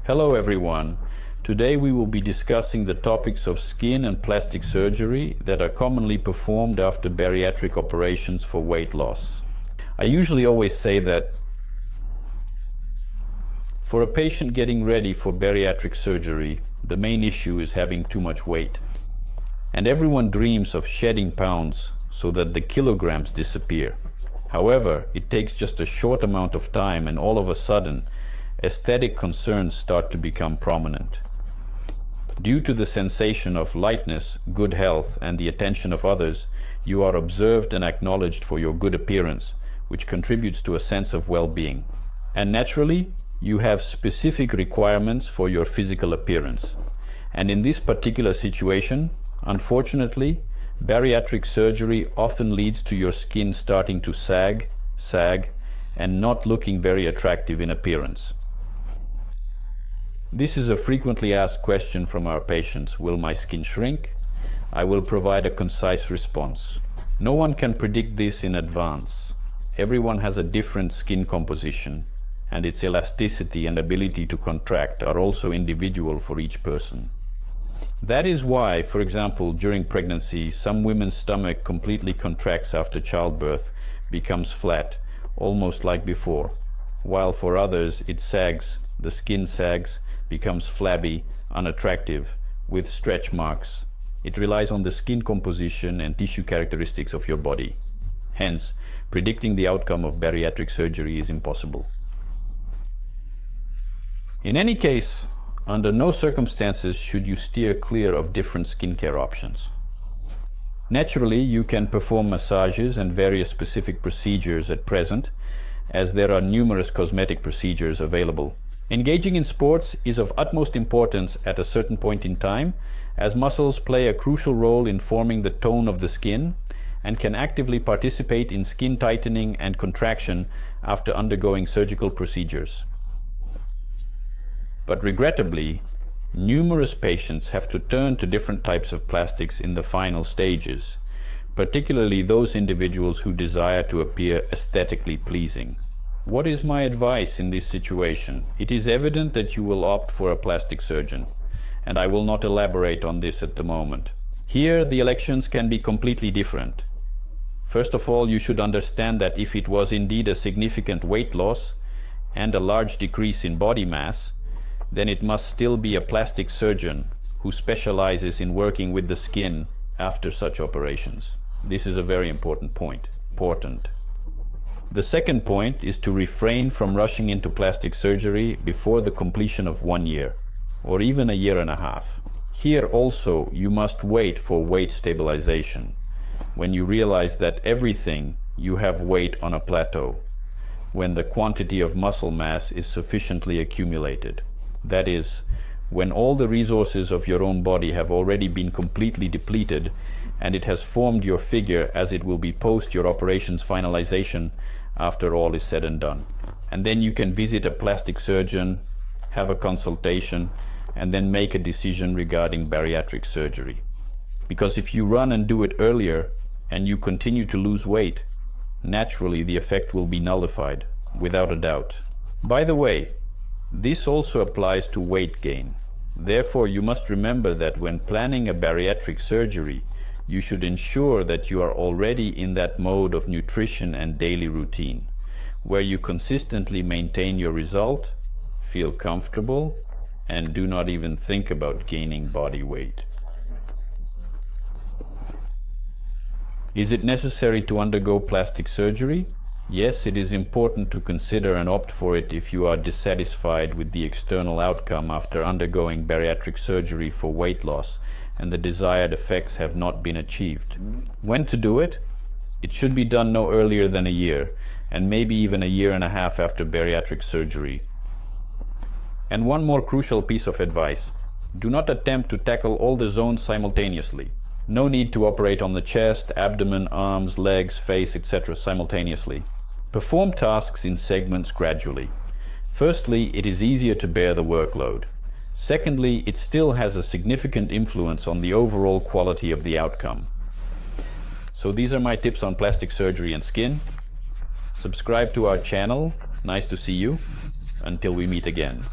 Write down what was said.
Hello everyone. Today we will be discussing the topics of skin and plastic surgery that are commonly performed after bariatric operations for weight loss. I usually always say that for a patient getting ready for bariatric surgery, the main issue is having too much weight. And everyone dreams of shedding pounds so that the kilograms disappear. However, it takes just a short amount of time and all of a sudden, aesthetic concerns start to become prominent. Due to the sensation of lightness, good health, and the attention of others, you are observed and acknowledged for your good appearance, which contributes to a sense of well-being. And naturally, you have specific requirements for your physical appearance. And in this particular situation, unfortunately, bariatric surgery often leads to your skin starting to sag, and not looking very attractive in appearance. This is a frequently asked question from our patients. Will my skin shrink? I will provide a concise response. No one can predict this in advance. Everyone has a different skin composition, and its elasticity and ability to contract are also individual for each person. That is why, for example, during pregnancy, some women's stomach completely contracts after childbirth, becomes flat, almost like before, while for others it sags, the skin sags, becomes flabby, unattractive, with stretch marks. It relies on the skin composition and tissue characteristics of your body. Hence, predicting the outcome of bariatric surgery is impossible. In any case, under no circumstances should you steer clear of different skincare options. Naturally, you can perform massages and various specific procedures at present, as there are numerous cosmetic procedures available. Engaging in sports is of utmost importance at a certain point in time, as muscles play a crucial role in forming the tone of the skin and can actively participate in skin tightening and contraction after undergoing surgical procedures. But regrettably, numerous patients have to turn to different types of plastics in the final stages, particularly those individuals who desire to appear aesthetically pleasing. What is my advice in this situation? It is evident that you will opt for a plastic surgeon, and I will not elaborate on this at the moment. Here, the elections can be completely different. First of all, you should understand that if it was indeed a significant weight loss and a large decrease in body mass, then it must still be a plastic surgeon who specializes in working with the skin after such operations. This is a very important point. The second point is to refrain from rushing into plastic surgery before the completion of 1 year, or even a year and a half. Here also you must wait for weight stabilization, when you realize that everything you have weight on a plateau, when the quantity of muscle mass is sufficiently accumulated. That is, when all the resources of your own body have already been completely depleted and it has formed your figure as it will be post your operation's finalization after all is said and done. And then you can visit a plastic surgeon, have a consultation, and then make a decision regarding bariatric surgery. Because if you run and do it earlier and you continue to lose weight, naturally the effect will be nullified, without a doubt. By the way, this also applies to weight gain. Therefore, you must remember that when planning a bariatric surgery, you should ensure that you are already in that mode of nutrition and daily routine, where you consistently maintain your result, feel comfortable, and do not even think about gaining body weight. Is it necessary to undergo plastic surgery? Yes, it is important to consider and opt for it if you are dissatisfied with the external outcome after undergoing bariatric surgery for weight loss and the desired effects have not been achieved. When to do it? It should be done no earlier than a year, and maybe even a year and a half after bariatric surgery. And one more crucial piece of advice. Do not attempt to tackle all the zones simultaneously. No need to operate on the chest, abdomen, arms, legs, face, etc. simultaneously. Perform tasks in segments gradually. Firstly, it is easier to bear the workload. Secondly, it still has a significant influence on the overall quality of the outcome. So these are my tips on plastic surgery and skin. Subscribe to our channel. Nice to see you. Until we meet again.